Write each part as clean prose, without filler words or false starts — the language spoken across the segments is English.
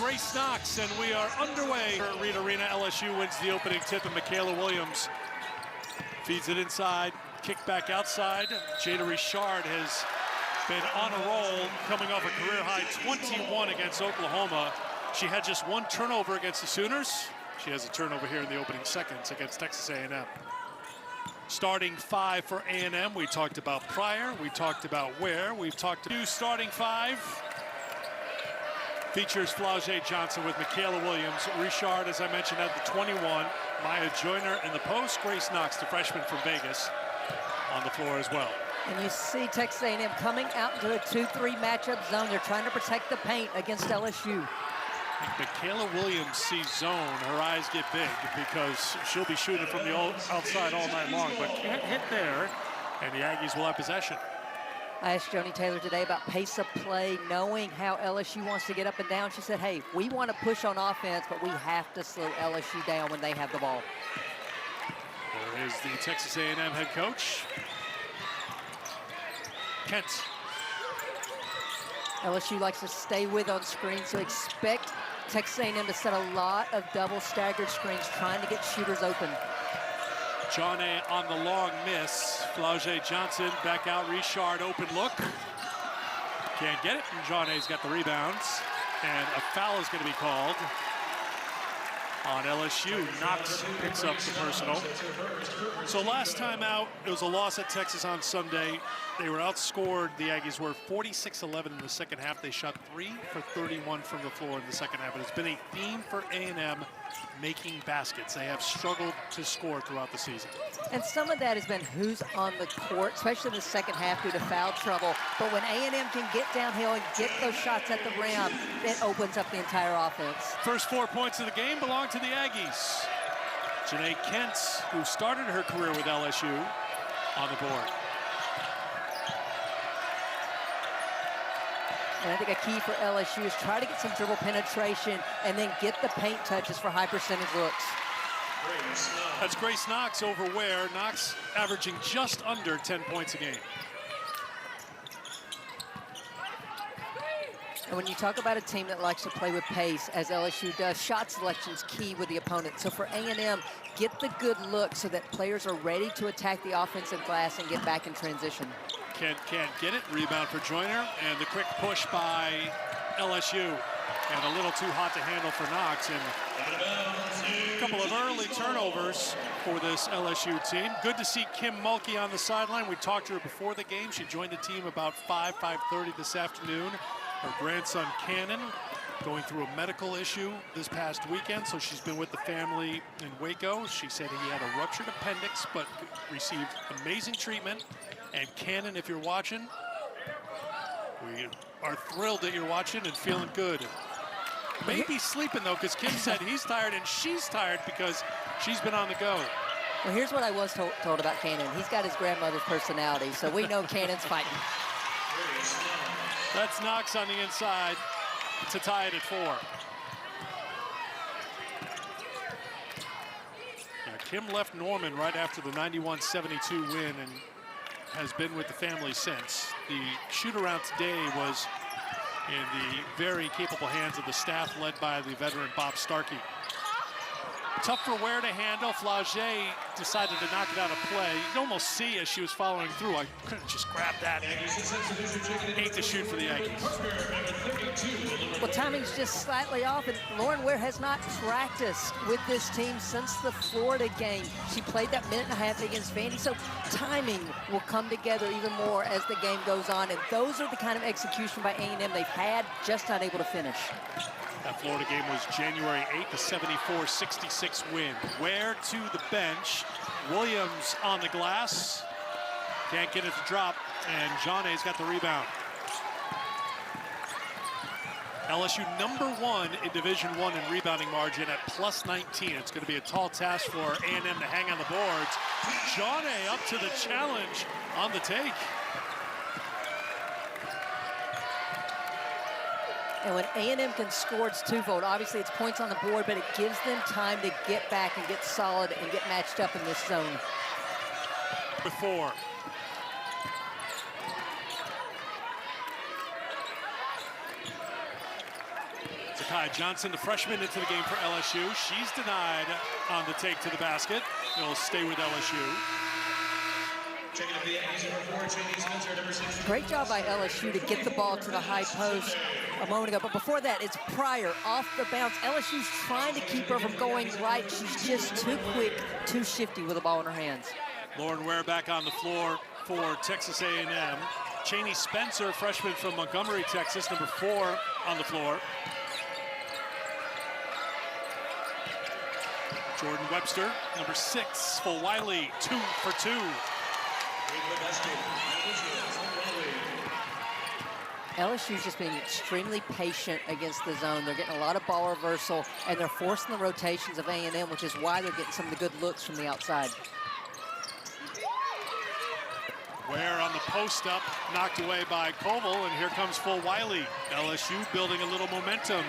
Grace Knox, and we are underway. Reed Arena, LSU wins the opening tip, and Michaela Williams feeds it inside, kick back outside. Jada Richard has been on a roll, coming off a career-high 21 against Oklahoma. She had just one turnover against the Sooners. She has a turnover here in the opening seconds against Texas A&M. Starting five for A&M, we talked about prior, we talked about where, we've talked about starting five. Features Flau'jae Johnson with Michaela Williams. Richard, as I mentioned, at the 21. Maya Joyner in the post. Grace Knox, the freshman from Vegas, on the floor as well. And you see Texas A&M coming out into a 2-3 matchup zone. They're trying to protect the paint against LSU. Michaela Williams sees zone. Her eyes get big because she'll be shooting from the outside all night long, but can't hit there, and the Aggies will have possession. I asked Joni Taylor today about pace of play, knowing how LSU wants to get up and down. She said, hey, we want to push on offense, but we have to slow LSU down when they have the ball. There is the Texas A&M head coach, Kent. LSU likes to stay with on screen, so expect Texas A&M to set a lot of double staggered screens, trying to get shooters open. Johnny on the long miss. Flau'jae Johnson back out. Richard open look. Can't get it. And Johnny's got the rebounds. And a foul is going to be called on LSU. Knox picks up the personal. So last time out, it was a loss at Texas on Sunday. They were outscored. The Aggies were 46-11 in the second half. They shot 3 for 31 from the floor in the second half. It has been a theme for A&M making baskets. They have struggled to score throughout the season. And some of that has been who's on the court, especially in the second half due to foul trouble. But when A&M can get downhill and get those shots at the rim, it opens up the entire offense. First 4 points of the game belong to the Aggies. Janae Kent, who started her career with LSU, on the board. And I think a key for LSU is try to get some dribble penetration and then get the paint touches for high percentage looks. That's Grace Knox over Ware. Knox averaging just under 10 points a game. And when you talk about a team that likes to play with pace, as LSU does, shot selection's key with the opponent. So for A&M, get the good look so that players are ready to attack the offensive glass and get back in transition. Kent can't get it. Rebound for Joyner, and the quick push by LSU. And a little too hot to handle for Knox. And a couple of early turnovers for this LSU team. Good to see Kim Mulkey on the sideline. We talked to her before the game. She joined the team about 5:30 this afternoon. Her grandson, Cannon, going through a medical issue this past weekend, so she's been with the family in Waco. She said he had a ruptured appendix, but received amazing treatment. And Cannon, if you're watching, we are thrilled that you're watching and feeling good. Maybe sleeping, though, because Kim said he's tired and she's tired because she's been on the go. Well, here's what I was told about Cannon. He's got his grandmother's personality, so we know Cannon's fighting. That's Knox on the inside to tie it at 4. Now, Kim left Norman right after the 91-72 win and has been with the family since. The shoot-around today was in the very capable hands of the staff led by the veteran Bob Starkey. Tough for Ware to handle. Flau'jae decided to knock it out of play. You can almost see as she was following through, I couldn't just grab that. 8 to shoot for the Aggies. Well, timing's just slightly off, and Lauren Ware has not practiced with this team since the Florida game. She played that minute and a half against Vandy, so timing will come together even more as the game goes on, and those are the kind of execution by A&M they've had, just not able to finish. That Florida game was January 8th, the 74-66 win. Ware to the bench. Williams on the glass. Can't get it to drop, and Johnny's got the rebound. LSU #1 in Division I in rebounding margin at +19. It's going to be a tall task for A&M to hang on the boards. Johnny up to the challenge on the take. And when A&M can score, it's twofold. Obviously, it's points on the board, but it gives them time to get back and get solid and get matched up in this zone. Before. Kai Johnson, the freshman, into the game for LSU. She's denied on the take to the basket. It'll stay with LSU. Great job by LSU to get the ball to the high post a moment ago. But before that, it's Pryor off the bounce. LSU's trying to keep her from going right. She's just too quick, too shifty with the ball in her hands. Lauren Ware back on the floor for Texas A&M. Cheney Spencer, freshman from Montgomery, Texas, number 4 on the floor. Jordan Webster, number 6, for Wiley, 2 for 2. LSU's just being extremely patient against the zone. They're getting a lot of ball reversal, and they're forcing the rotations of A&M, which is why they're getting some of the good looks from the outside. Ware on the post up, knocked away by Koval, and here comes full Wiley. LSU building a little momentum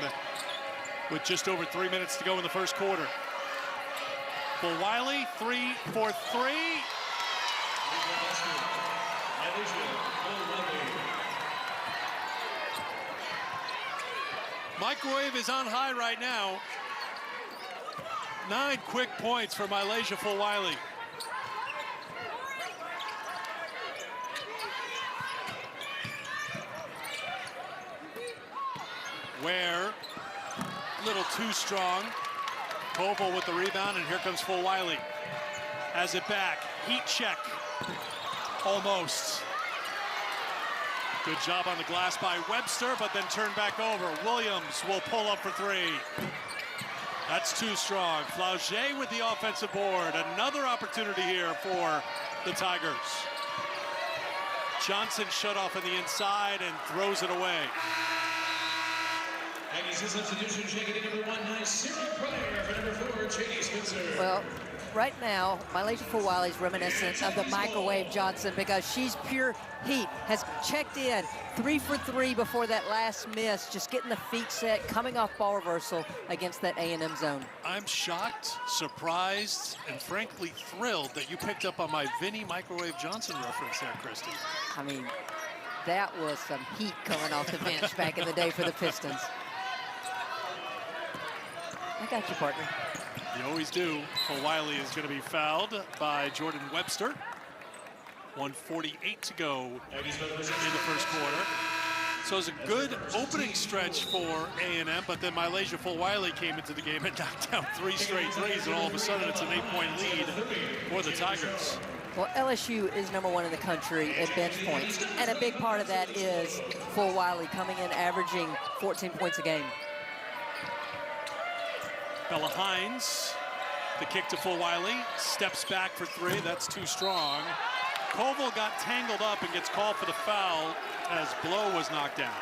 with just over 3 minutes to go in the first quarter. Full Wiley, 3 for 3. Microwave is on high right now. 9 quick points for Mylasia Full Wiley. Ware, little too strong. Koval with the rebound, and here comes Full Wiley. Has it back, heat check, almost. Good job on the glass by Webster, but then turned back over. Williams will pull up for 3. That's too strong. Flaugier with the offensive board. Another opportunity here for the Tigers. Johnson shut off on the inside and throws it away. Aggies substitution, checking in number 1, Sarah Pryor for number 4, Cheney Spencer. Well, right now, Mylasia Full Wiley is reminiscent of the Microwave Johnson because she's pure heat, has checked in 3 for 3 before that last miss, just getting the feet set, coming off ball reversal against that A&M zone. I'm shocked, surprised, and frankly thrilled that you picked up on my Vinnie Microwave Johnson reference there, Christy. I mean, that was some heat coming off the bench back in the day for the Pistons. I got you, partner. You always do. Full Wiley is going to be fouled by Jordan Webster. 1:48 to go in the first quarter. So it's a good opening stretch for A&M, but then Mylasia Full Wiley came into the game and knocked down 3 straight threes, and all of a sudden it's an 8-point lead for the Tigers. Well, LSU is number 1 in the country in bench points, and a big part of that is Full Wiley coming in averaging 14 points a game. Bella Hines, the kick to Full Wiley, steps back for 3, that's too strong. Koval got tangled up and gets called for the foul as Blow was knocked down.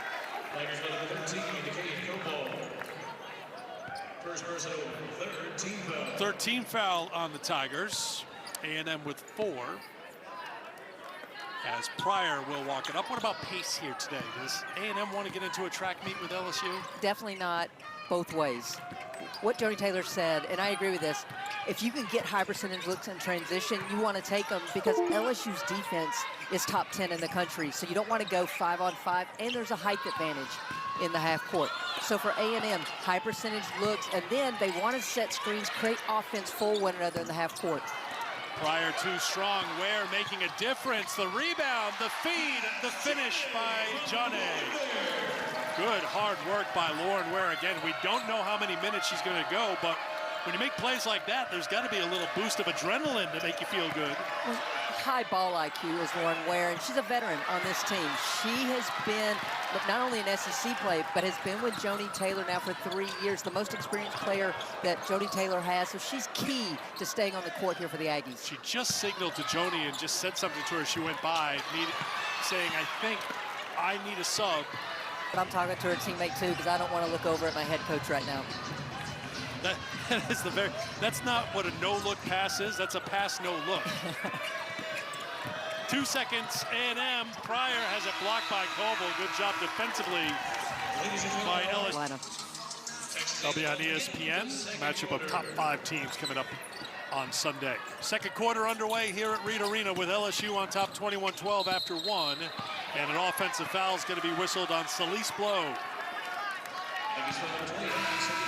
13 foul on the Tigers. A&M with 4. As Pryor will walk it up. What about pace here today? Does A&M want to get into a track meet with LSU? Definitely not both ways. What Joni Taylor said, and I agree with this, if you can get high percentage looks in transition, you want to take them because LSU's defense is top 10 in the country. So you don't want to go 5-on-5, and there's a height advantage in the half court. So for A&M, high percentage looks, and then they want to set screens, create offense for one another in the half court. Pryor too strong. Ware making a difference. The rebound, the feed, the finish by Johnny. Good hard work by Lauren Ware. Again, we don't know how many minutes she's going to go, but when you make plays like that, there's got to be a little boost of adrenaline to make you feel good. Well, high ball IQ is Lauren Ware, and she's a veteran on this team. She has been not only an SEC play, but has been with Joni Taylor now for 3 years, the most experienced player that Joni Taylor has. So she's key to staying on the court here for the Aggies. She just signaled to Joni and just said something to her as she went by, saying, I think I need a sub. But I'm talking to her teammate too, because I don't want to look over at my head coach right now. That is that's not what a no-look pass is. That's a pass, no look. 2 seconds, A&M. Pryor has it blocked by Koval. Good job defensively by LSU. They'll be on ESPN. Matchup of top 5 teams coming up on Sunday. Second quarter underway here at Reed Arena with LSU on top 21-12 after 1. And an offensive foul is going to be whistled on Celeste Blow.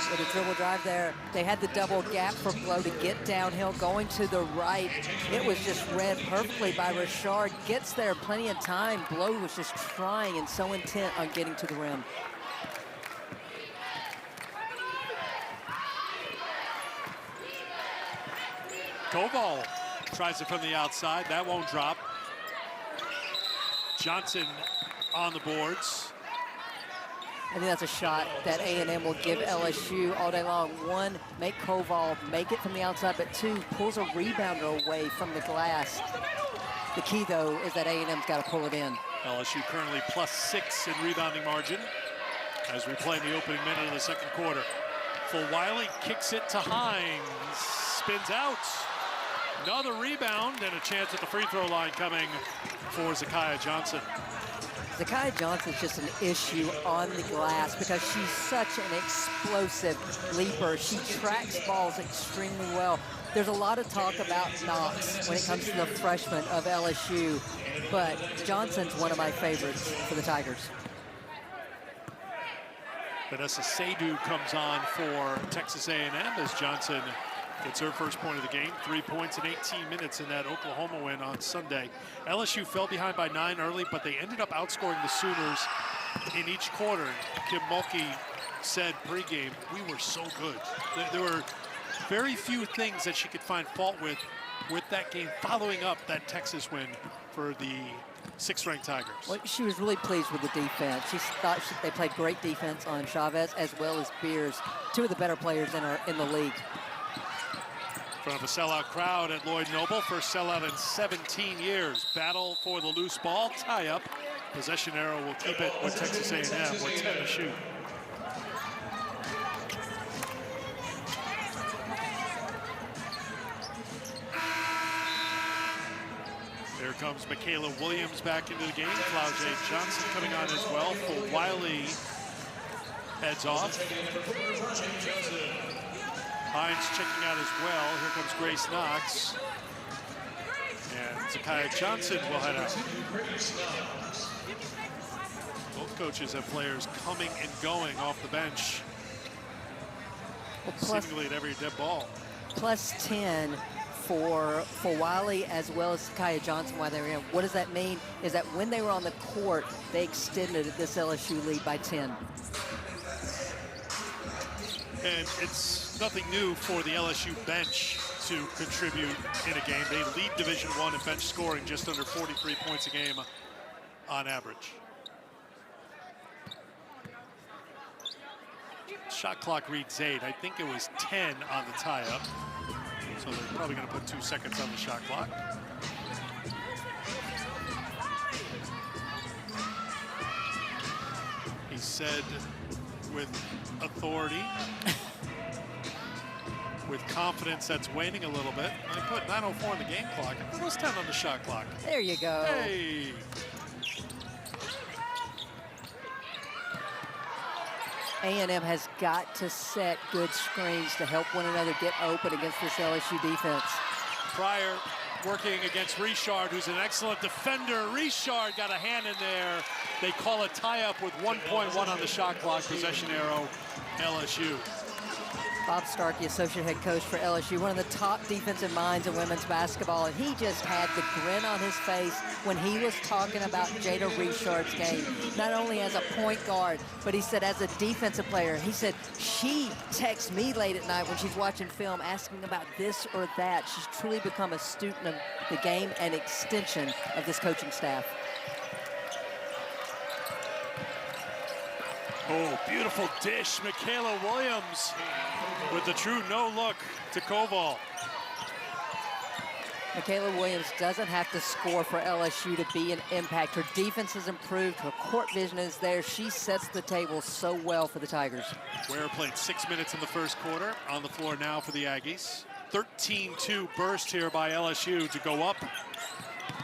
With a dribble drive there, they had the double gap for Blow to get downhill, going to the right. It was just read perfectly by Richard. Gets there plenty of time. Blow was just trying and so intent on getting to the rim. Koval tries it from the outside. That won't drop. Johnson on the boards. I think that's a shot that A&M will give LSU all day long. One, make Koval make it from the outside, but two, pulls a rebounder away from the glass. The key, though, is that A&M's got to pull it in. LSU currently +6 in rebounding margin as we play in the opening minute of the second quarter. Wiley kicks it to Hines. Spins out. Another rebound and a chance at the free throw line coming for Zakiya Johnson. Zakiya Johnson's just an issue on the glass because she's such an explosive leaper. She tracks balls extremely well. There's a lot of talk about Knox when it comes to the freshman of LSU, but Johnson's one of my favorites for the Tigers. Vanessa Seydoux comes on for Texas A&M as Johnson gets her first point of the game. 3 points in 18 minutes in that Oklahoma win on Sunday. LSU fell behind by 9 early, but they ended up outscoring the Sooners in each quarter. Kim Mulkey said pregame, we were so good. There were very few things that she could find fault with that game, following up that Texas win for the 6th-ranked Tigers. Well, she was really pleased with the defense. She thought they played great defense on Chavez as well as Beers, two of the better players in the league. In front of a sellout crowd at Lloyd Noble, first sellout in 17 years. Battle for the loose ball, tie up. Possession arrow will keep it with Texas A&M with 10 to shoot. There comes Michaela Williams back into the game. Flau'jae Johnson coming on as well. Wiley heads off. Hines checking out as well. Here comes Grace Knox. And Zakiya Johnson will head out. Both coaches have players coming and going off the bench. Well, seemingly at every dead ball. +10 for Wiley as well as Zakiya Johnson while they were in. What does that mean? Is that when they were on the court, they extended this LSU lead by 10. And it's nothing new for the LSU bench to contribute in a game. They lead Division I in bench scoring, just under 43 points a game on average. Shot clock reads 8. I think it was 10 on the tie-up. So they're probably going to put 2 seconds on the shot clock. He said with authority, with confidence that's waning a little bit. I put 9:04 on the game clock. I thought it was 10 on the shot clock. There you go. Hey! A&M has got to set good screens to help one another get open against this LSU defense. Pryor working against Richard, who's an excellent defender. Richard got a hand in there. They call a tie-up with 1.1 on the shot clock. Possession arrow, LSU. Bob Starkey, associate head coach for LSU, one of the top defensive minds in women's basketball, and he just had the grin on his face when he was talking about Jada Richard's game, not only as a point guard, but he said as a defensive player. He said she texts me late at night when she's watching film asking about this or that. She's truly become a student of the game and extension of this coaching staff. Oh, beautiful dish. Michaela Williams with the true no-look to Koval. Michaela Williams doesn't have to score for LSU to be an impact. Her defense has improved. Her court vision is there. She sets the table so well for the Tigers. Ware played 6 minutes in the first quarter. On the floor now for the Aggies. 13-2 burst here by LSU to go up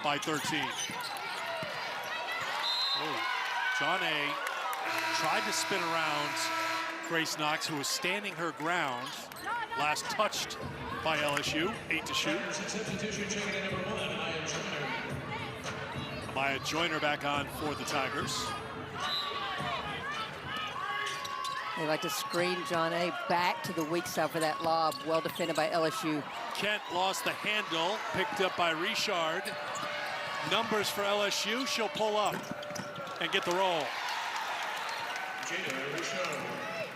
by 13. Oh, John A. tried to spin around Grace Knox, who was standing her ground. Last touched by LSU, 8 to shoot. Amaya Joyner back on for the Tigers. They like to screen John A. back to the weak side for that lob. Well defended by LSU. Kent lost the handle, picked up by Richard. Numbers for LSU, she'll pull up and get the roll.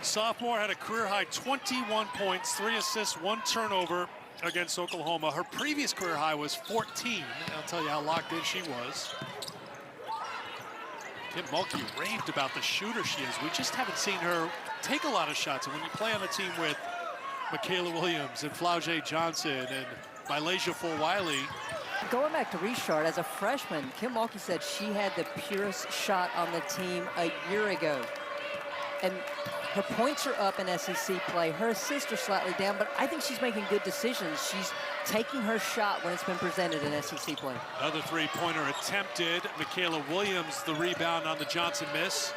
Sophomore had a career-high 21 points, 3 assists, 1 turnover against Oklahoma. Her previous career high was 14. I'll tell you how locked in she was. Kim Mulkey raved about the shooter she is. We just haven't seen her take a lot of shots. And when you play on a team with Michaela Williams and Flau'jae Johnson and Mylasia Fulwiley. Going back to Richard, as a freshman, Kim Mulkey said she had the purest shot on the team a year ago. And her points are up in SEC play. Her assists are slightly down, but I think she's making good decisions. She's taking her shot when it's been presented in SEC play. Another three-pointer attempted. Michaela Williams, the rebound on the Johnson miss.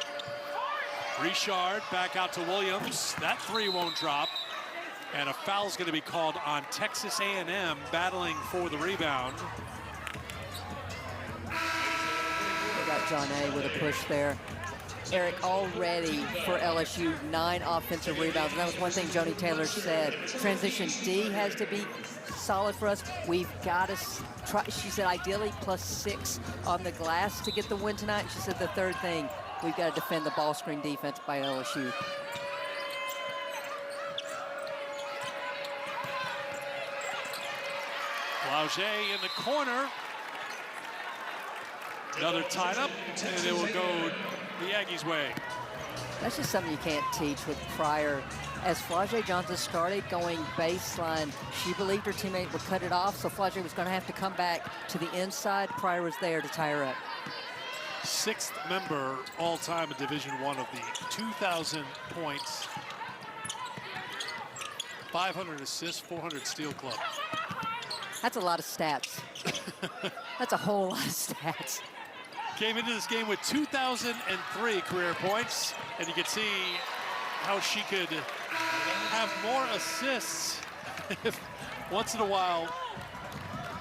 Richard back out to Williams. That three won't drop. And a foul's going to be called on Texas A&M, battling for the rebound. They got John A. with a push there. Eric, already for LSU, 9 offensive rebounds. And that was one thing Joni Taylor said. Transition D has to be solid for us. We've got to try, she said, ideally +6 on the glass to get the win tonight. She said the third thing, we've got to defend the ball screen defense by LSU. Flau'jae in the corner. Another tied up, and it will go the Aggies' way. That's just something you can't teach with Pryor. As Flau'jae Johnson started going baseline, she believed her teammate would cut it off, so Flau'jae was going to have to come back to the inside. Pryor was there to tie her up. 6th member all-time in Division I of the 2,000 points, 500 assists, 400 steal club. That's a lot of stats. That's a whole lot of stats. Came into this game with 2,003 career points, and you can see how she could have more assists if once in a while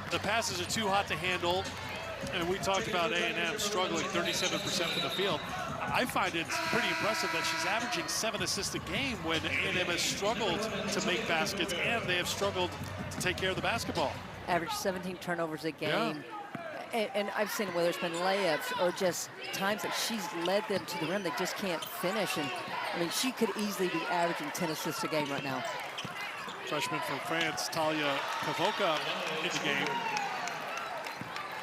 the passes are too hot to handle. And we talked about A&M struggling 37% from the field. I find it pretty impressive that she's averaging 7 assists a game when A&M has struggled to make baskets and they have struggled to take care of the basketball. Average 17 turnovers a game. Yeah. And I've seen whether it's been layups or just times that she's led them to the rim, they just can't finish. And I mean, she could easily be averaging 10 assists a game right now. Freshman from France, Talia Kavoka, in the game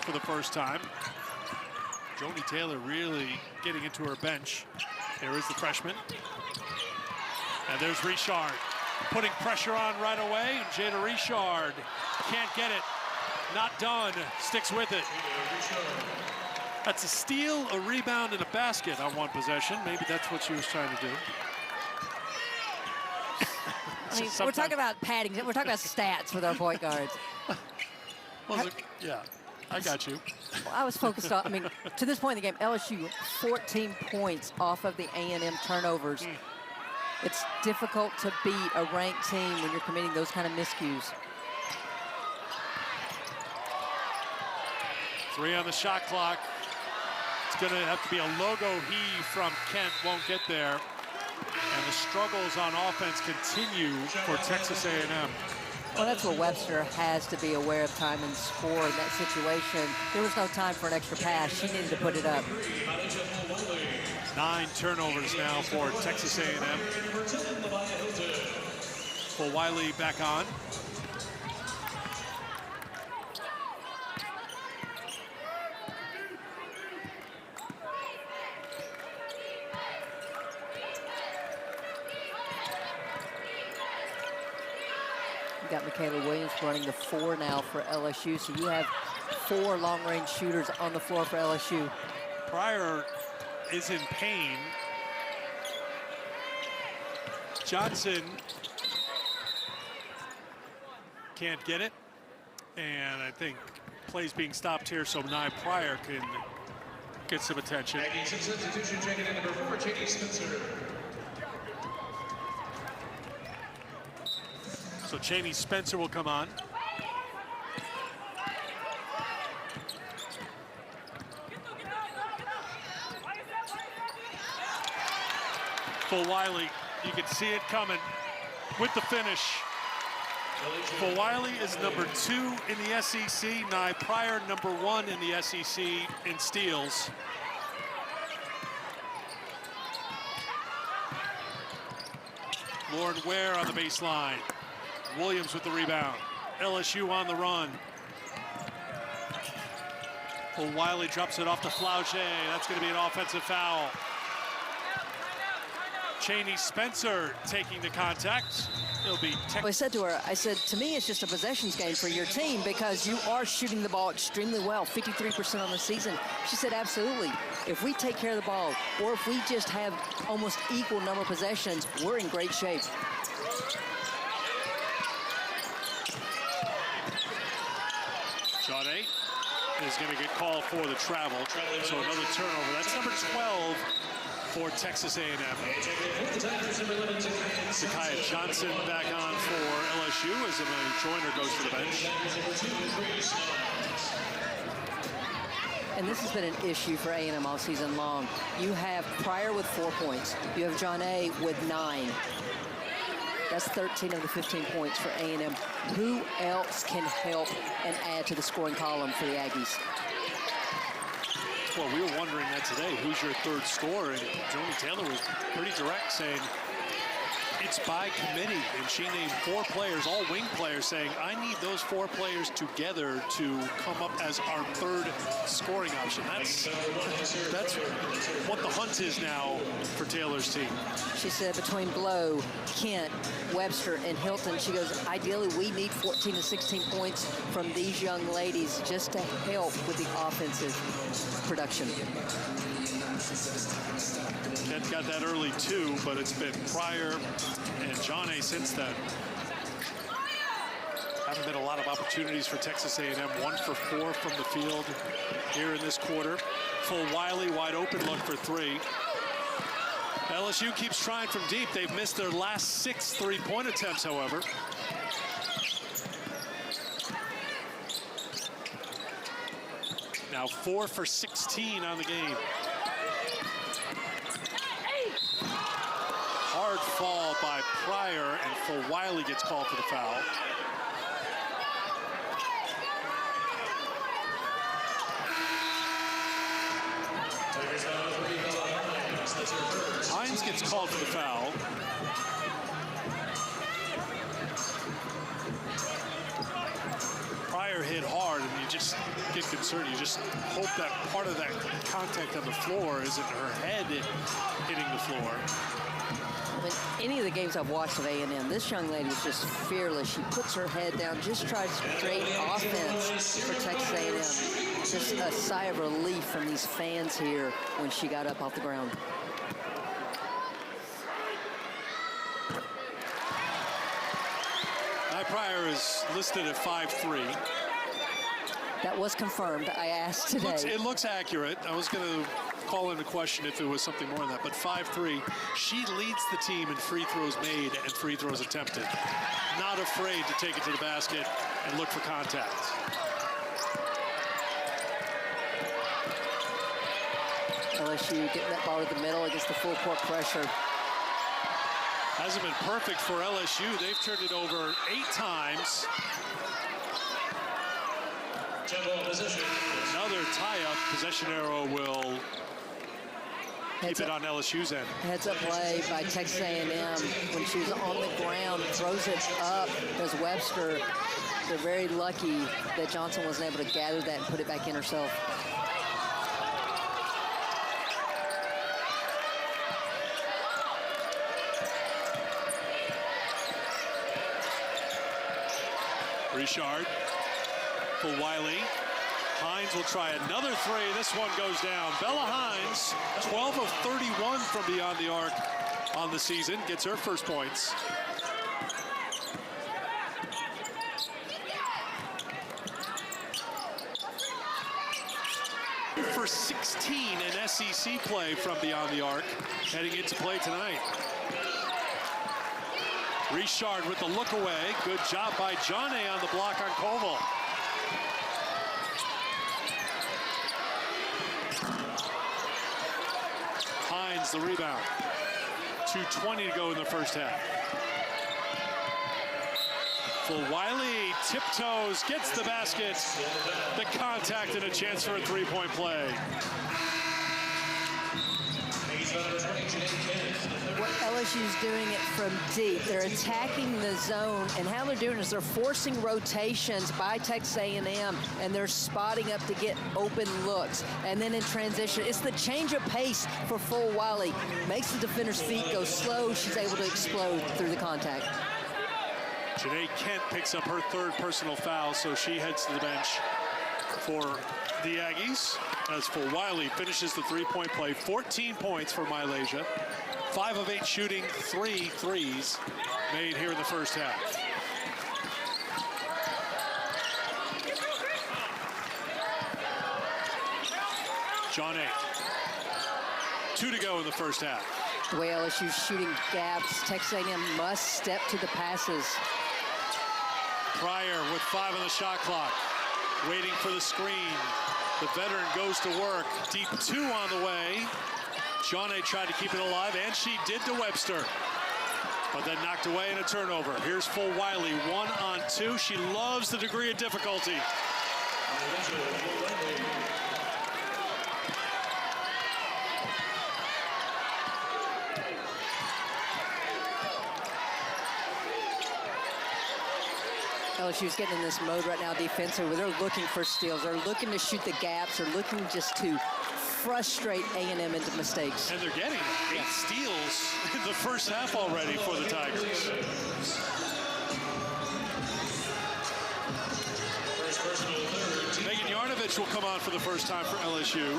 for the first time. Joni Taylor really getting into her bench. There is the freshman. And there's Richard putting pressure on right away. And Jada Richard can't get it. Not done. Sticks with it. That's a steal, a rebound, and a basket on one possession. Maybe that's what she was trying to do. I mean, we're talking about padding. We're talking about stats with our point guards. Yeah, I got you. Well, I was focused on, I mean, to this point in the game, LSU 14 points off of the A&M turnovers. It's difficult to beat a ranked team when you're committing those kind of miscues. 3 on the shot clock. It's going to have to be a logo heave from Kent. Won't get there. And the struggles on offense continue for Texas A&M. Well, that's what Webster has to be aware of, time and score in that situation. There was no time for an extra pass. She needed to put it up. 9 turnovers now for Texas A&M. Fulwiley back on. You got Michaela Williams running the 4 now for LSU, so you have 4 long-range shooters on the floor for LSU. Pryor is in pain. Johnson can't get it, and I think play's being stopped here so Nye Pryor can get some attention. Substitution checking in number 4, J.D. Spencer. So Cheney Spencer will come on. Fulwiley You can see it coming with the finish. For Wiley is number 2 in the SEC. Nye Pryor, number 1 in the SEC in steals. Lauren Ware on the baseline. Williams with the rebound. LSU on the run. Well, Wiley drops it off to Flaugier. That's going to be an offensive foul. Cheney Spencer taking the contact. It'll be. I said to her, I said, to me, it's just a possessions game for your team because you are shooting the ball extremely well, 53% on the season. She said, absolutely. If we take care of the ball, or if we just have almost equal number of possessions, we're in great shape. Jaunet is going to get called for the travel. So another turnover. That's number 12 for Texas A&M. Zakiya Johnson back on for LSU as Emily Joyner goes to the bench. And this has been an issue for A&M all season long. You have Pryor with 4 points. You have Jaunet with 9. That's 13 of the 15 points for A&M. Who else can help and add to the scoring column for the Aggies? Well, we were wondering that today. Who's your third scorer? And Joni Taylor was pretty direct, saying it's by committee. And she named 4 players, all wing players, saying, I need those 4 players together to come up as our third scoring option. That's what the hunt is now for Taylor's team. She said between Blow, Kent, Webster, and Hilton, she goes, ideally we need 14 to 16 points from these young ladies just to help with the offensive production. Kent got that early too, but it's been Pryor and Jaunet since then. Haven't been a lot of opportunities for Texas A&M. 1 for 4 from the field here in this quarter. Full Wiley, wide open look for 3. LSU keeps trying from deep. They've missed their last 6 three-point attempts, however. Now 4 for 16 on the game. Hard fall by Pryor, and Full Wiley gets called for the foul. Hines gets called for the foul. Pryor hit hard, and you just get concerned. You just hope that part of that contact on the floor isn't her head hitting the floor. I mean, any of the games I've watched of A&M, this young lady is just fearless. She puts her head down, just tries to create offense for Texas A&M. Just a sigh of relief from these fans here when she got up off the ground. Pryor is listed at 5'3". That was confirmed. I asked today. It looks accurate. I was going to call into question if it was something more than that, but 5'3". She leads the team in free throws made and free throws attempted. Not afraid to take it to the basket and look for contact. LSU getting that ball to the middle against the full court pressure. Hasn't been perfect for LSU. They've turned it over 8 times. Another tie-up. Possession arrow will keep it on LSU's end. Heads-up play by Texas A&M. When she was on the ground, throws it up. There's Webster. They're very lucky that Johnson wasn't able to gather that and put it back in herself. Richard for Wiley. Hines will try another 3. This one goes down. Bella Hines, 12 of 31 from beyond the arc on the season, gets her first points. For 16 in SEC play from beyond the arc, heading into play tonight. Richard with the look away. Good job by Jaunet on the block on Koval. Hines the rebound. 2:20 to go in the first half. For Wiley, tiptoes, gets the basket, the contact, and a chance for a three-point play. What LSU's doing it from deep. They're attacking the zone, and how they're doing is they're forcing rotations by Texas A&M, and they're spotting up to get open looks. And then in transition, it's the change of pace for full Wiley. Makes the defender's feet go slow. She's able to explode through the contact. Janae Kent picks up her third personal foul, so she heads to the bench for the Aggies. As for Wiley, finishes the three-point play. 14 points for Malaysia. 5 of 8 shooting, 3 threes made here in the first half. Johnny. 2 to go in the first half. The way LSU's shooting gaps, Texas A&M must step to the passes. Pryor with 5 on the shot clock, waiting for the screen. The veteran goes to work. Deep 2 on the way. Johnny tried to keep it alive, and she did to Webster. But then knocked away in a turnover. Here's full Wiley, 1 on 2. She loves the degree of difficulty. LSU's getting in this mode right now defensively. They're looking for steals. They're looking to shoot the gaps. They're looking just to frustrate A&M into mistakes. And they're getting it. 8 steals in the first half already for the Tigers. Megan Yarnovich will come on for the first time for LSU.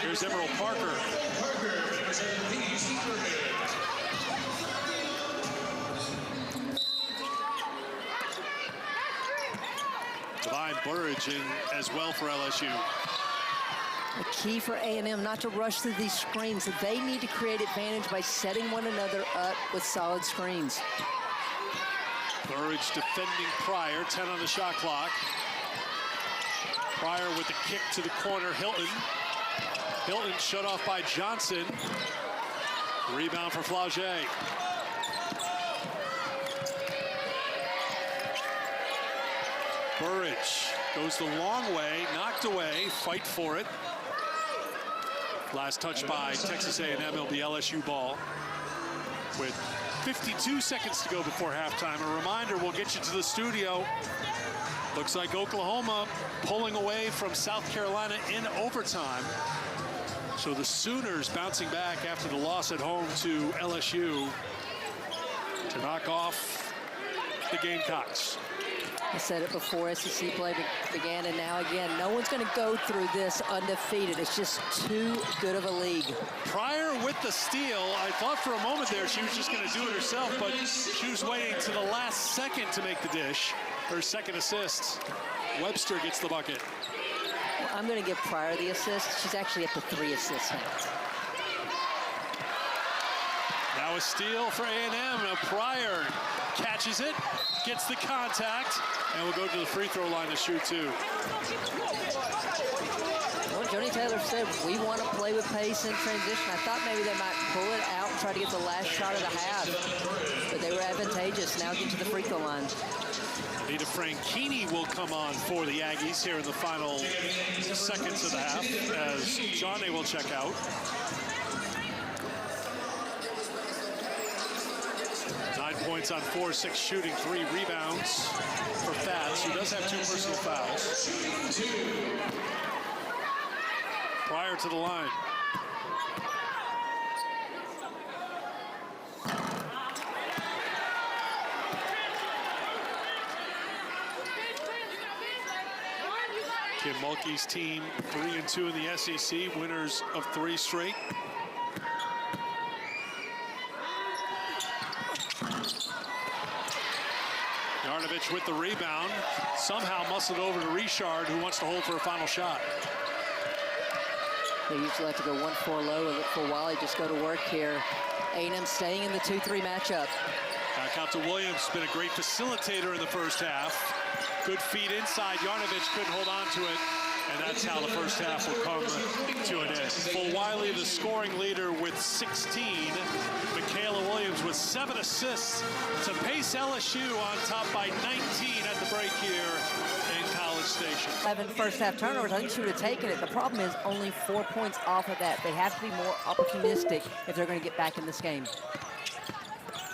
Here's Emerald Parker. Divine Burridge in as well for LSU. The key for A&M not to rush through these screens. They need to create advantage by setting one another up with solid screens. Burridge defending Pryor, 10 on the shot clock. Pryor with the kick to the corner, Hilton. Hilton shut off by Johnson. Rebound for Flauget. Burridge goes the long way, knocked away, fight for it. Last touch by Texas A&M, it'll be LSU ball. With 52 seconds to go before halftime. A reminder, we'll get you to the studio. Looks like Oklahoma pulling away from South Carolina in overtime. So the Sooners bouncing back after the loss at home to LSU to knock off the Gamecocks. I said it before SEC play began, and now again, no one's going to go through this undefeated. It's just too good of a league. Pryor with the steal. I thought for a moment there she was just going to do it herself, but she was waiting to the last second to make the dish. Her second assist. Webster gets the bucket. Well, I'm going to give Pryor the assist. She's actually up to 3 assists now. Now a steal for A&M. Now Pryor catches it, gets the contact, and will go to the free throw line to shoot 2. Well, Joni Taylor said, we want to play with pace in transition. I thought maybe they might pull it out and try to get the last shot of the half, but they were advantageous. Now get to the free throw line. Nita Franchini will come on for the Aggies here in the final seconds of the half as Johnny will check out. Points on 4-6 shooting, 3 rebounds for Fats, who does have 2 personal fouls. Prior to the line. Kim Mulkey's team 3-2 in the SEC, winners of 3 straight. Yarnovich with the rebound, somehow muscled over to Richard, who wants to hold for a final shot. They usually like to go 1-4 low and look for Wiley. Just go to work here. A&M staying in the 2-3 matchup. Back out to Williams, been a great facilitator in the first half. Good feed inside. Yarnovich couldn't hold on to it. And that's how the first half will come to an end. Full Wiley, the scoring leader with 16. Michaela Williams with 7 assists to pace LSU on top by 19 at the break here in College Station. 11 first half turnovers. I think she would have taken it. The problem is only 4 points off of that. They have to be more opportunistic if they're going to get back in this game.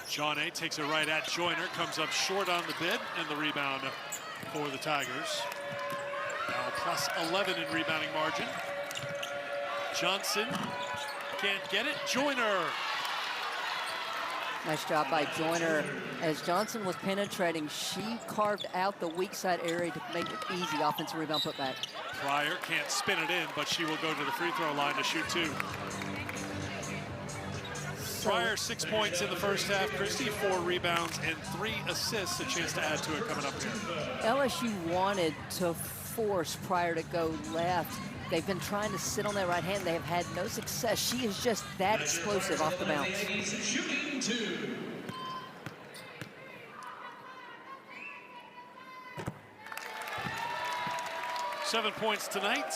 Johnny takes it right at Joyner, comes up short on the bid, and the rebound for the Tigers. Now plus 11 in rebounding margin. Johnson can't get it. Joyner. Nice job by Joyner. As Johnson was penetrating, she carved out the weak side area to make it easy. Offensive rebound putback. Pryor can't spin it in, but she will go to the free throw line to shoot 2. Pryor 6 points in the first half. Christie 4 rebounds and 3 assists. A chance to add to it coming up here. LSU wanted to force Pryor to go left. They've been trying to sit on that right hand. They have had no success. She is just that explosive off the bounce. 7 points tonight.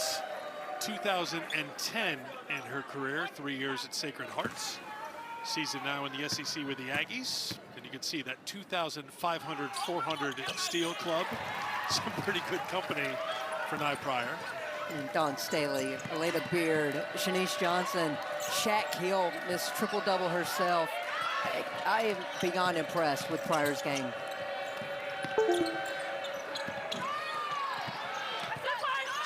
2010 in her career. 3 years at Sacred Hearts. Season now in the SEC with the Aggies. And you can see that 2,500, 400 Steel Club. Some pretty good company for Nye Pryor. And Dawn Staley, Elena Beard, Shanice Johnson, Shaq Hill, Miss Triple-Double herself. I am beyond impressed with Pryor's game.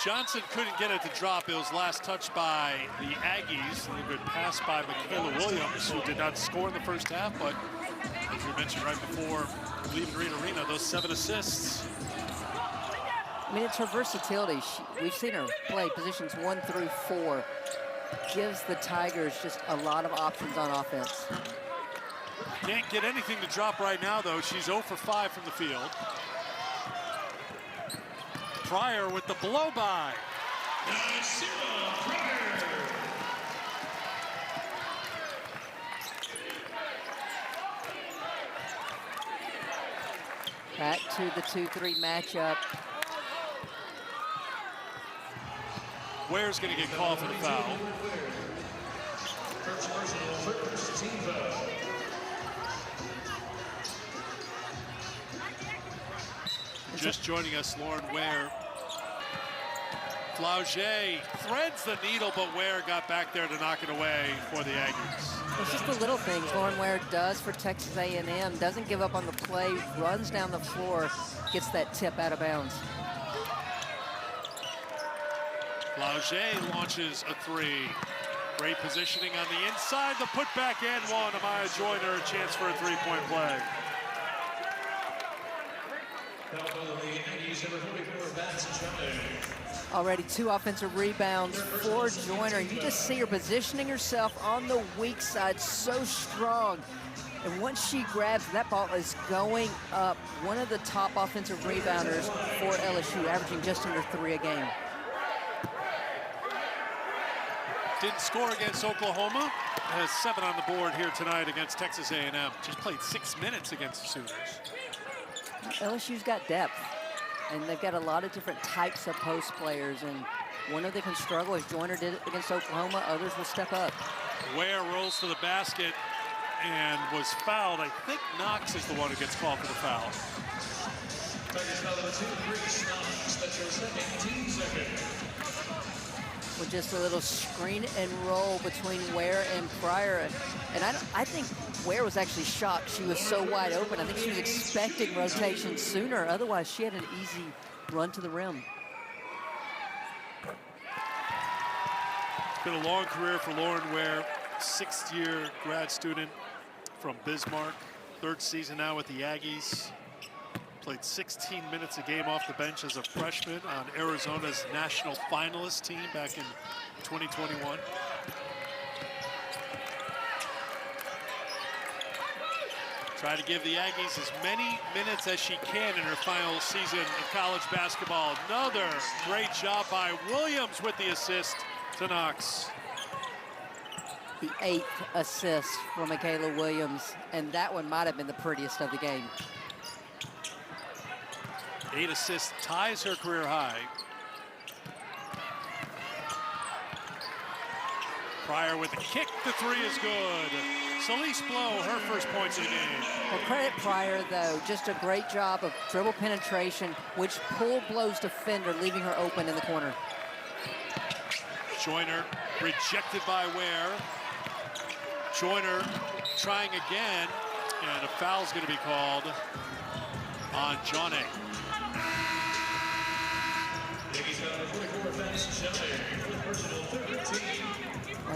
Johnson couldn't get it to drop. It was last touched by the Aggies. A good pass by Michaela Williams, who did not score in the first half, but as we mentioned right before leaving Reed Arena, those 7 assists. I mean, it's her versatility. We've seen her play positions 1 through 4. Gives the Tigers just a lot of options on offense. Can't get anything to drop right now, though. She's 0 for 5 from the field. Pryor with the blow-by. Back to the 2-3 matchup. Ware's going to get called for the foul. Just joining us, Lauren Ware. Flauget threads the needle, but Ware got back there to knock it away for the Aggies. It's just the little things Lauren Ware does for Texas A&M. Doesn't give up on the play, runs down the floor, gets that tip out of bounds. Flauget launches a 3. Great positioning on the inside. The putback and one. Amaya Joyner, a chance for a 3-point play. Already 2 offensive rebounds for Joyner. You just see her positioning herself on the weak side so strong. And once she grabs, that ball is going up. One of the top offensive rebounders for LSU, averaging just under 3 a game. Didn't score against Oklahoma. Has 7 on the board here tonight against Texas A&M. Just played 6 minutes against the Sooners. LSU's got depth, and they've got a lot of different types of post players, and one of them can struggle, as Joyner did against Oklahoma. Others will step up. Ware rolls to the basket and was fouled. I think Knox is the one who gets called for the foul. With just a little screen and roll between Ware and Pryor. And I think Ware was actually shocked. She was so wide open. I think she was expecting rotation sooner. Otherwise, she had an easy run to the rim. It's been a long career for Lauren Ware. 6th-year grad student from Bismarck. 3rd season now with the Aggies. Played 16 minutes a game off the bench as a freshman on Arizona's national finalist team back in 2021. Try to give the Aggies as many minutes as she can in her final season of college basketball. Another great job by Williams with the assist to Knox. The 8th assist for Michaela Williams, and that one might have been the prettiest of the game. 8 assists, ties her career high. Pryor with a kick, the 3 is good. Celeste Blow, her first points of the game. Well, credit Pryor, though. Just a great job of dribble penetration, which pulled Blow's defender, leaving her open in the corner. Joyner rejected by Ware. Joyner trying again, and a foul's going to be called on John A.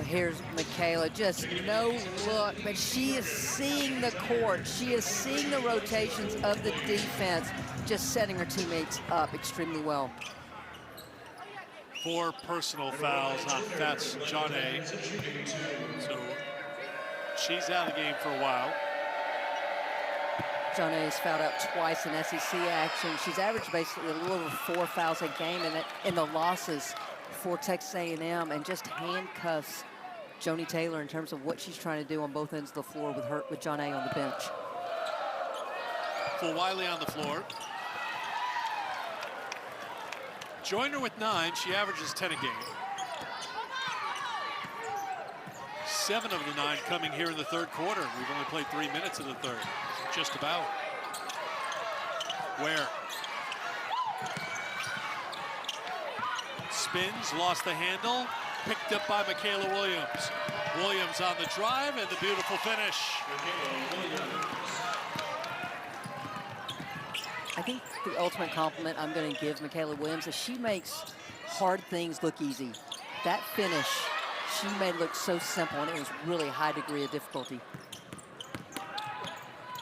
Here's Michaela, just no look, but she is seeing the court. She is seeing the rotations of the defense, just setting her teammates up extremely well. 4 personal fouls on Fats John A. So she's out of the game for a while. John A is fouled out twice in SEC action. She's averaged basically a little over 4 fouls a game in the losses for Texas A&M, and just handcuffs Joni Taylor in terms of what she's trying to do on both ends of the floor with John A on the bench. Full Wiley on the floor. Joyner with 9, she averages 10 a game. 7 of the 9 coming here in the third quarter. We've only played 3 minutes of the third, just about. Ware. Spins, lost the handle, picked up by Michaela Williams. Williams on the drive and the beautiful finish. I think the ultimate compliment I'm going to give Michaela Williams is she makes hard things look easy. That finish, she made look so simple, and it was really a high degree of difficulty.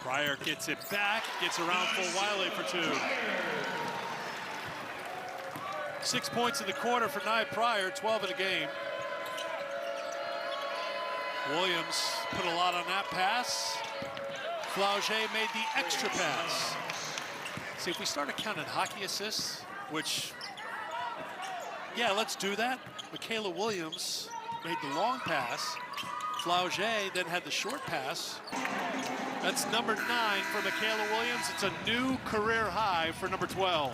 Pryor gets it back, gets around Full Wiley for 2. 6 points in the quarter for Nye Pryor, 12 in the game. Williams put a lot on that pass. Flauget made the extra pass. See, if we started counting hockey assists, which, yeah, let's do that. Michaela Williams made the long pass. Flauget then had the short pass. That's number 9 for Michaela Williams. It's a new career high for number 12.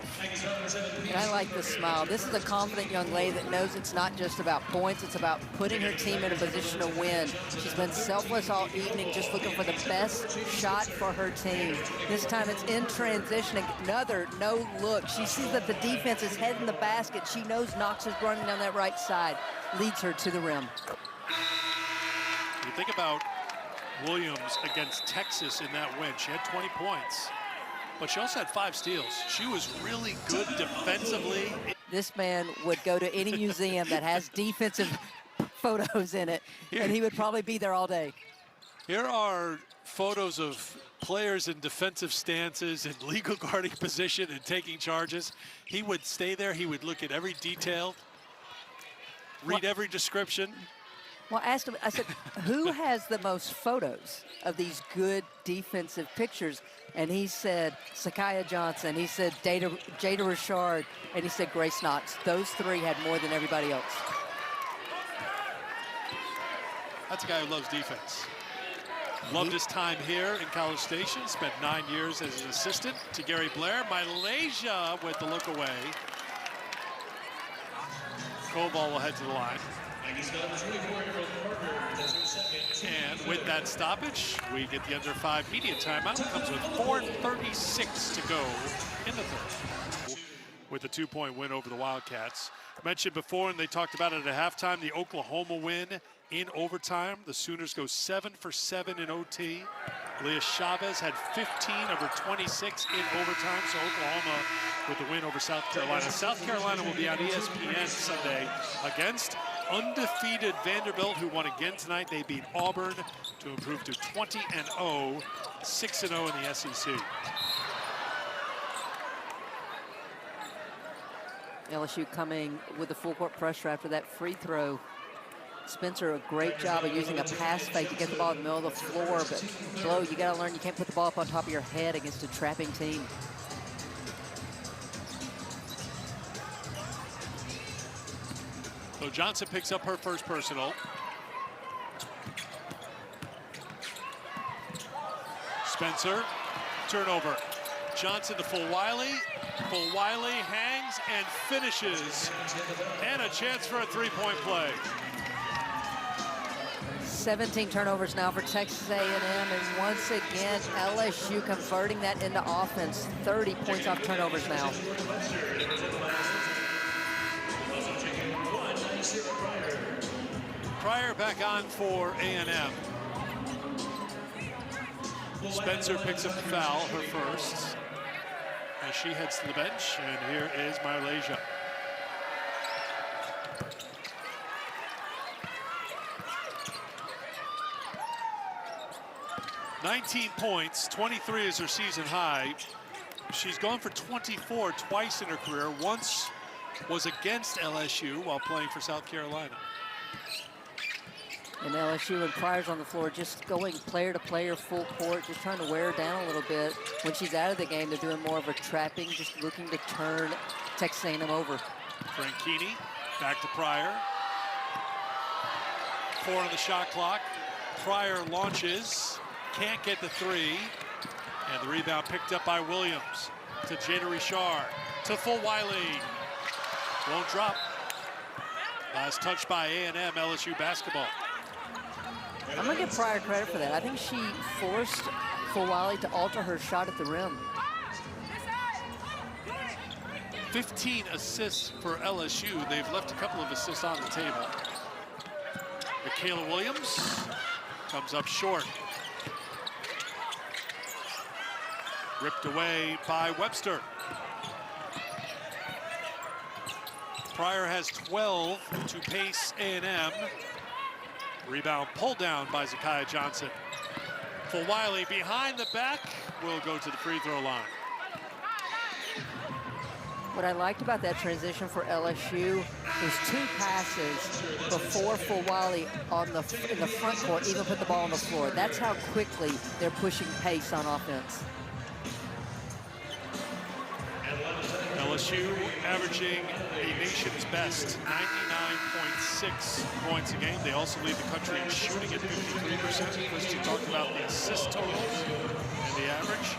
And I like the smile. This is a confident young lady that knows it's not just about points, it's about putting her team in a position to win. She's been selfless all evening, just looking for the best shot for her team. This time it's in transition, another no look. She sees that the defense is heading the basket. She knows Knox is running down that right side, leads her to the rim. You think about Williams against Texas in that win. She had 20 points, but she also had 5 steals. She was really good defensively. This man would go to any museum that has defensive photos in it, and he would probably be there all day. Here are photos of players in defensive stances, in legal guarding position, and taking charges. He would stay there. He would look at every detail, read every description. Well, I asked him, I said, who has the most photos of these good defensive pictures? And he said, Sakiah Johnson. He said, Jada Richard. And he said, Grace Knox. Those 3 had more than everybody else. That's a guy who loves defense. Loved his time here in College Station. Spent 9 years as an assistant to Gary Blair. Malaysia with the look away. Koval will head to the line. And with that stoppage, we get the under 5 media timeout. Comes with 4:36 to go in the third. With a 2-point win over the Wildcats. Mentioned before, and they talked about it at halftime, the Oklahoma win in overtime. The Sooners go 7 for 7 in OT. Leah Chavez had 15 of her 26 in overtime, so Oklahoma with the win over South Carolina. South Carolina will be on ESPN Sunday against undefeated Vanderbilt, who won again tonight. They beat Auburn to improve to 20-0, 6-0 in the SEC. LSU coming with the full court pressure after that free throw. Spencer, a great job of using a pass fake to get the ball in the middle of the floor, but Blow, you gotta learn you can't put the ball up on top of your head against a trapping team. So Johnson picks up her first personal. Spencer, turnover. Johnson to Fulwiley. Fulwiley hangs and finishes. And a chance for a three-point play. 17 turnovers now for Texas A&M, and once again, LSU converting that into offense. 30 points off turnovers now. Pryor back on for A&M. Spencer picks up the foul, her first, as she heads to the bench, and here is Malaysia. "19 points, 23 is her season high. She's gone for 24 twice in her career. Once was against LSU while playing for South Carolina. And LSU, when Pryor's on the floor, just going player to player, full court, just trying to wear her down a little bit. When she's out of the game, they're doing more of a trapping, just looking to turn Texas A&M over. Franchini back to Pryor. 4 on the shot clock. Pryor launches, can't get the three. And the rebound picked up by Williams. To Jada Richard, to Fulwiley. Won't drop. Last touch by A&M, LSU basketball. I'm gonna give Pryor credit for that. I think she forced Fulwiley to alter her shot at the rim. 15 assists for LSU. They've left a couple of assists on the table. Michaela Williams comes up short. Ripped away by Webster. Pryor has 12 to pace A&M. Rebound pulled down by Zakiya Johnson. Fulwiley behind the back will go to the free throw line. What I liked about that transition for LSU was 2 passes before Fulwiley in the front court even put the ball on the floor. That's how quickly they're pushing pace on offense. LSU averaging a nation's best 99.6 points a game. They also lead the country in shooting at 53%. Christy talked about the assist totals and the average.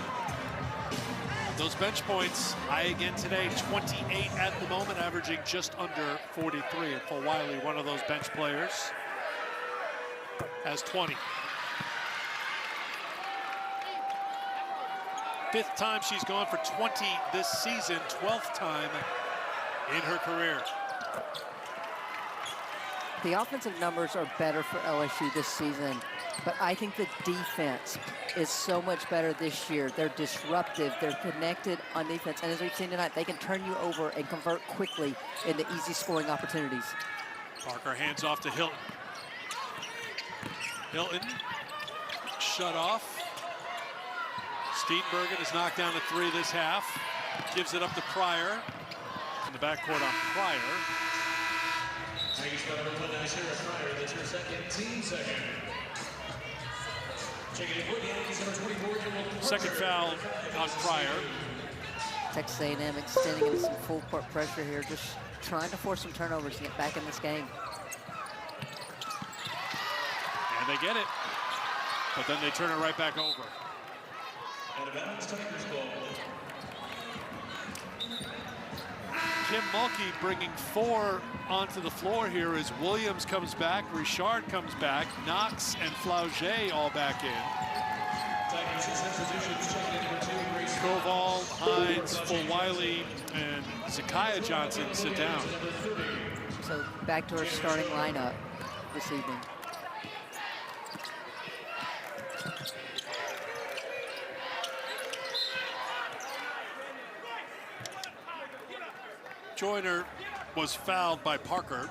Those bench points, high again today, 28 at the moment, averaging just under 43. And Fulwiley, one of those bench players, has 20. 5th time she's gone for 20 this season, 12th time in her career. The offensive numbers are better for LSU this season, but I think the defense is so much better this year. They're disruptive, they're connected on defense, and as we've seen tonight, they can turn you over and convert quickly into easy scoring opportunities. Parker hands off to Hilton. Hilton shut off. Steenbergen has knocked down a 3 this half. Gives it up to Pryor. In the backcourt on Pryor. That's her second, team second. Second foul on Pryor. Texas A&M extending into some full court pressure here, just trying to force some turnovers to get back in this game. And they get it. But then they turn it right back over. Kim Mulkey bringing 4 onto the floor here as Williams comes back, Richard comes back, Knox and Flauget all back in. Koval, Hines, Fulwiley, and Zakiya Johnson sit down. So back to our starting lineup this evening. Joyner was fouled by Parker.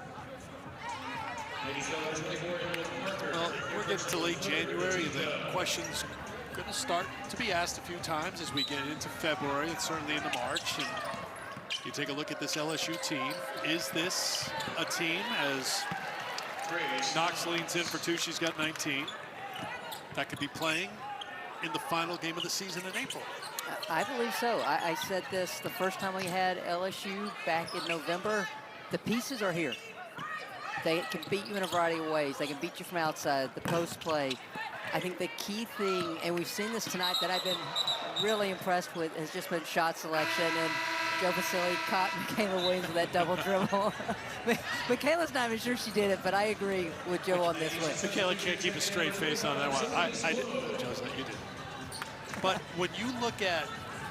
Well, we're getting to late January. The question's going to start to be asked a few times as we get into February and certainly into March. And you take a look at this LSU team. Is this a team, as Knox leans in for 2, she's got 19, that could be playing in the final game of the season in April? I believe so. I said this the first time we had LSU back in November. The pieces are here. They can beat you in a variety of ways. They can beat you from outside, the post play. I think the key thing, and we've seen this tonight, that I've been really impressed with has just been shot selection, and Joe Vasili caught Michaela Williams with that double dribble. Michaela's not even sure she did it, but I agree with Joe on this one. Michaela can't keep a straight face on that one. I didn't. Joe's like, you did. But when you look at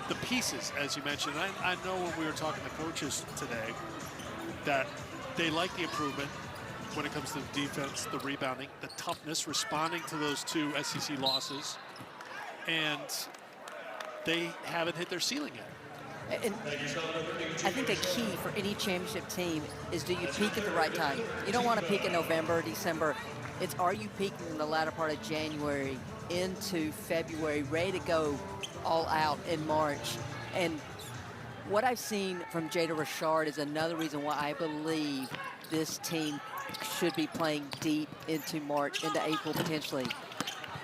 the pieces, as you mentioned, I know when we were talking to coaches today that they like the improvement when it comes to the defense, the rebounding, the toughness, responding to those 2 SEC losses, and they haven't hit their ceiling yet. And I think a key for any championship team is, do you peak at the right time? You don't want to peak in November or December. It's, are you peaking in the latter part of January into February, ready to go all out in March? And what I've seen from Jada Richard is another reason why I believe this team should be playing deep into March, into April potentially.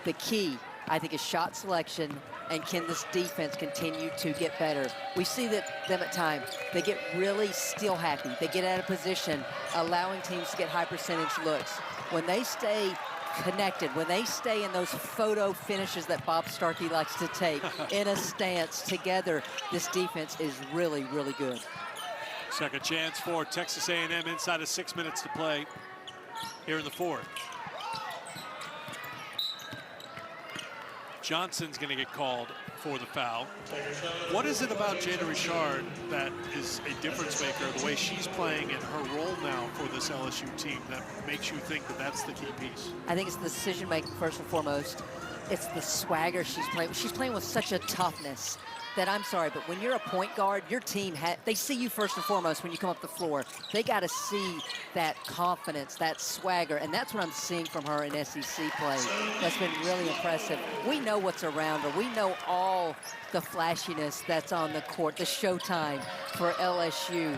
The key, I think, is shot selection, and can this defense continue to get better? We see that them at times, they get really still happy. They get out of position, allowing teams to get high percentage looks. When they stay connected, when they stay in those photo finishes that Bob Starkey likes to take, in a stance together, this defense is really, really good. Second chance for Texas A&M inside of 6 minutes to play here in the 4th. Johnson's going to get called for the foul. What is it about Jada Richard that is a difference maker, the way she's playing and her role now for this LSU team, that makes you think that that's the key piece? I think it's the decision making first and foremost. It's the swagger she's playing. She's playing with such a toughness that, I'm sorry, but when you're a point guard, your team, they see you first and foremost when you come up the floor. They got to see that confidence, that swagger, and that's what I'm seeing from her in SEC play. That's been really impressive. We know what's around her. We know all the flashiness that's on the court, the showtime for LSU.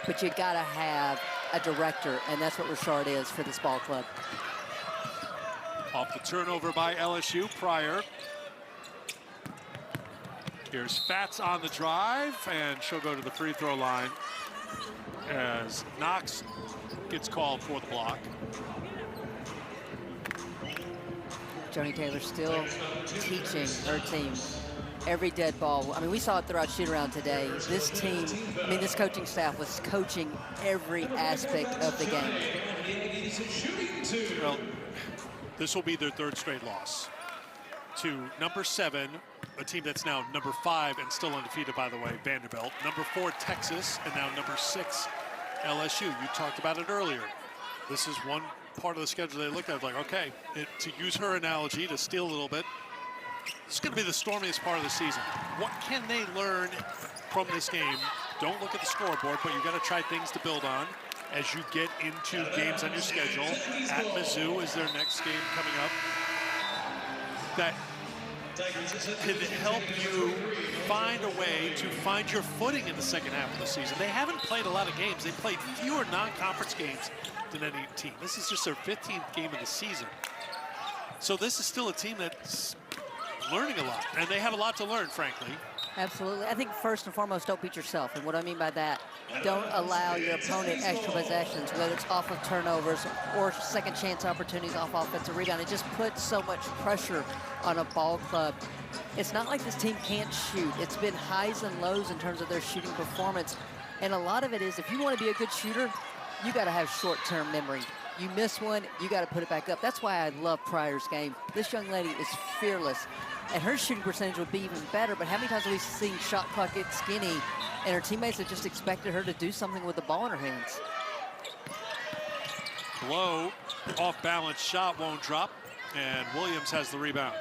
But you got to have a director, and that's what Richard is for this ball club. Off the turnover by LSU, Pryor. Here's Fats on the drive, and she'll go to the free throw line as Knox gets called for the block. Joni Taylor still teaching her team every dead ball. I mean, we saw it throughout shoot-around today. This team, I mean, this coaching staff was coaching every aspect of the game. Well, this will be their 3rd straight loss to number 7, a team that's now number 5 and still undefeated, by the way, Vanderbilt. Number 4, Texas, and now number 6, LSU. You talked about it earlier. This is one part of the schedule they looked at, like, okay, to use her analogy, to steal a little bit, this is going to be the stormiest part of the season. What can they learn from this game? Don't look at the scoreboard, but you've got to try things to build on as you get into games on your schedule. At Mizzou is their next game coming up. That can help you find a way to find your footing in the second half of the season. They haven't played a lot of games. They played fewer non-conference games than any team. This is just their 15th game of the season. So this is still a team that's learning a lot, and they have a lot to learn, frankly. Absolutely. I think first and foremost, don't beat yourself. And what I mean by that, don't allow your opponent extra possessions, whether it's off of turnovers or second chance opportunities off offensive rebound. It just puts so much pressure on a ball club. It's not like this team can't shoot. It's been highs and lows in terms of their shooting performance. And a lot of it is, if you want to be a good shooter, you got to have short-term memory. You miss one, you got to put it back up. That's why I love Pryor's game. This young lady is fearless. And her shooting percentage would be even better, but how many times have we seen shot clock get skinny and her teammates have just expected her to do something with the ball in her hands? Low, off-balance shot won't drop, and Williams has the rebound.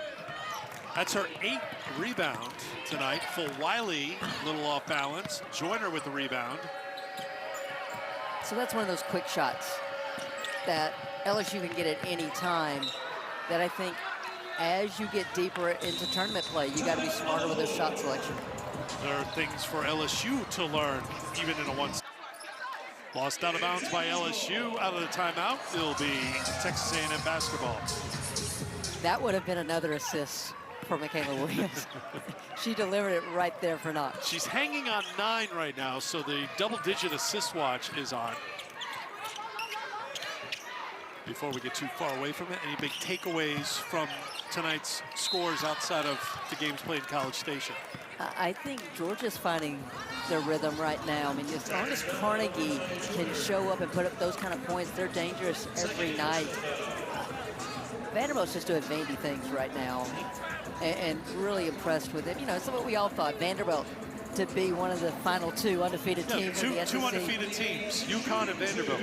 That's her 8th rebound tonight. Full Wiley, little off balance. Joyner with the rebound. So that's one of those quick shots that LSU can get at any time that I think as you get deeper into tournament play, you got to be smarter with those shot selection. There are things for LSU to learn, even in a one. Lost out of bounds by LSU. Out of the timeout, it'll be Texas A&M basketball. That would have been another assist for Michaela Williams. She delivered it right there for Knox. She's hanging on 9 right now, so the double-digit assist watch is on. Before we get too far away from it, any big takeaways from tonight's scores outside of the games played in College Station? I think Georgia's finding their rhythm right now. I mean, as long as Carnegie can show up and put up those kind of points, they're dangerous every night. Vanderbilt's just doing Vandy things right now, and really impressed with it. You know, it's what we all thought, Vanderbilt to be one of the final two undefeated teams in the SEC. Two undefeated teams, UConn and Vanderbilt.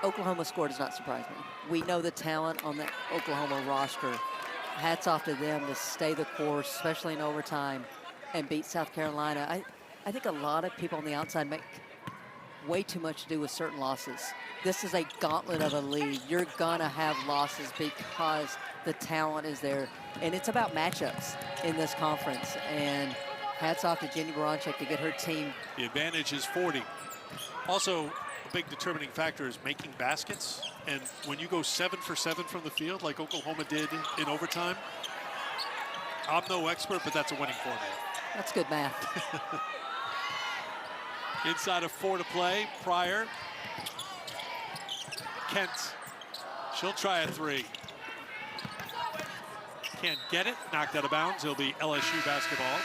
Oklahoma score does not surprise me. We know the talent on the Oklahoma roster. Hats off to them to stay the course, especially in overtime, and beat South Carolina. I think a lot of people on the outside make way too much to do with certain losses. This is a gauntlet of a league. You're gonna have losses because the talent is there, and it's about matchups in this conference. And hats off to Jenny Baranczyk to get her team. The advantage is 40. Also, a big determining factor is making baskets. And when you go 7 for 7 from the field, like Oklahoma did in overtime, I'm no expert, but that's a winning formula. That's good math. Inside of 4 to play, Pryor. Kent, she'll try a 3. Can't get it, knocked out of bounds. It'll be LSU basketball.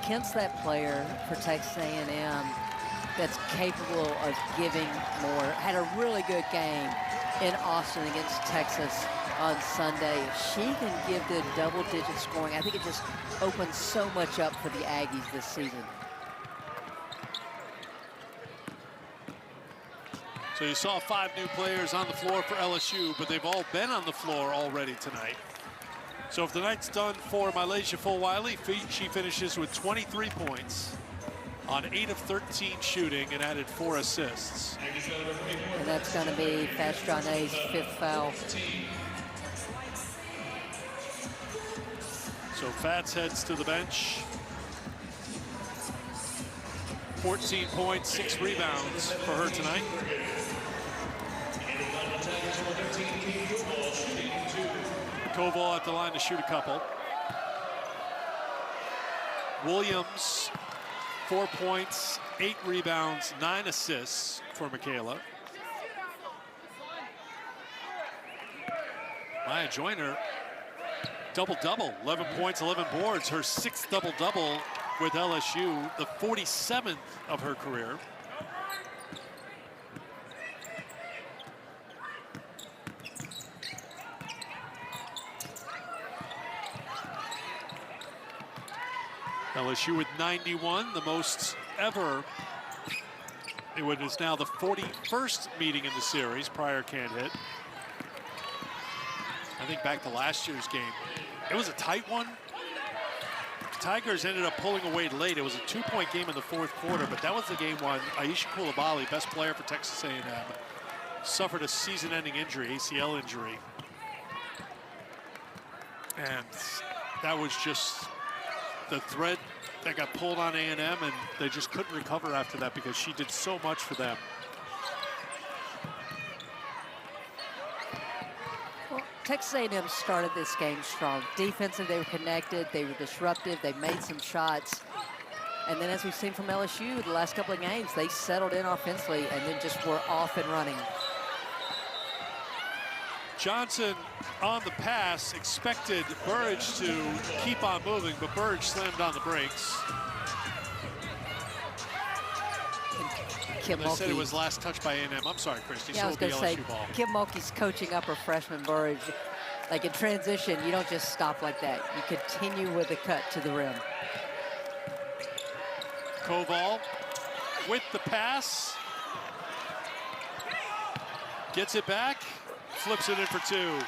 Kent's that player for Texas A&M that's capable of giving more. Had a really good game in Austin against Texas on Sunday. If she can give the double-digit scoring, I think it just opens so much up for the Aggies this season. So you saw 5 new players on the floor for LSU, but they've all been on the floor already tonight. So if the night's done for Malaysia Fulwiley, she finishes with 23 points on 8 of 13 shooting and added 4 assists. And that's going to be Fastrane's 5th foul. So Fats heads to the bench. 14 points, 6 rebounds for her tonight. Koval at the line to shoot a couple. Williams, 4 points, 8 rebounds, 9 assists for Michaela. Maya Joyner, double-double, 11 points, 11 boards. Her 6th double-double with LSU, the 47th of her career. LSU with 91, the most ever. It is now the 41st meeting in the series. Pryor can't hit. I think back to last year's game. It was a tight one. The Tigers ended up pulling away late. It was a 2-point game in the 4th quarter, but that was the game when Aisha Coulibaly, best player for Texas A&M, suffered a season-ending injury, ACL injury. And that was just the thread that got pulled on A&M, and they just couldn't recover after that because she did so much for them. Well, Texas A&M started this game strong. Defensive, they were connected, they were disruptive, they made some shots. And then as we've seen from LSU the last couple of games, they settled in offensively and then just were off and running. Johnson on the pass, expected Burridge to keep on moving, but Burridge slammed on the brakes. Kim They said it was last touched by A&M. I'm sorry, Christy. Yeah, I was going to say, ball. Kim Mulkey's coaching up her freshman Burridge. Like in transition, you don't just stop like that. You continue with the cut to the rim. Koval with the pass. Gets it back. Flips it in for 2.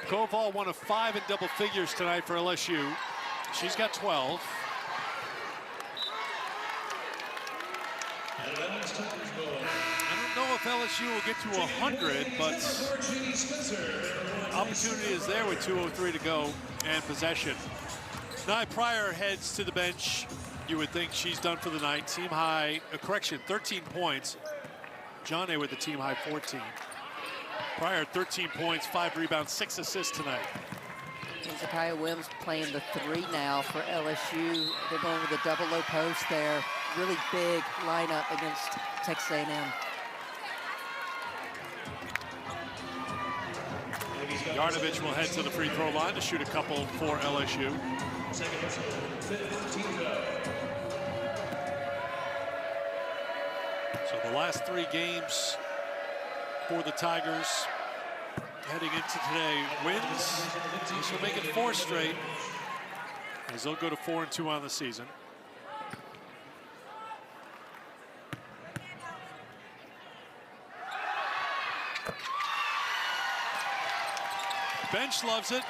Koval, 1 of 5 in double figures tonight for LSU. She's got 12. I don't know if LSU will get to 100, but opportunity is there with 2:03 to go and possession. Nye Pryor heads to the bench. You would think she's done for the night. Team high, correction, 13 points. John A with the team high 14. Pryor 13 points, 5 rebounds, 6 assists tonight. And Zakiah Williams playing the 3 now for LSU. They're going with a double low post there. Really big lineup against Texas A&M. Yarnovich will head to the free throw line to shoot a couple for LSU. So the last 3 games for the Tigers heading into today. Wins, this will make it 4 straight, as they'll go to 4-2 on the season. Bench loves it.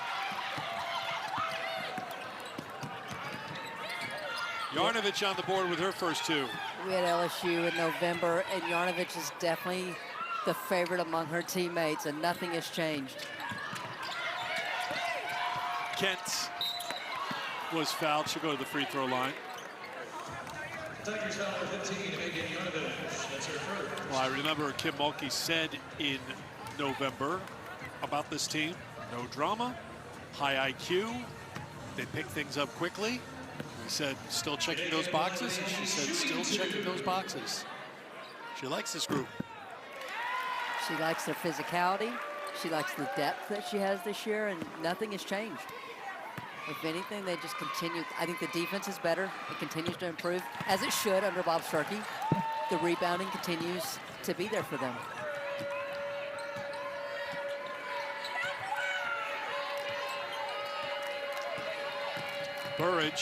Yarnovich on the board with her first 2. We had LSU in November, and Yarnovich is definitely the favorite among her teammates, and nothing has changed. Kent was fouled. She'll go to the free throw line. Tigers foul 15 to make it Yarnovich. That's her first. Well, I remember Kim Mulkey said in November about this team, no drama, high IQ, they pick things up quickly. We said, still checking those boxes? And she said, still checking those boxes. She likes this group. She likes their physicality. She likes the depth that she has this year, and nothing has changed. If anything, they just continue. I think the defense is better. It continues to improve, as it should under Bob Sturkey. The rebounding continues to be there for them. Burridge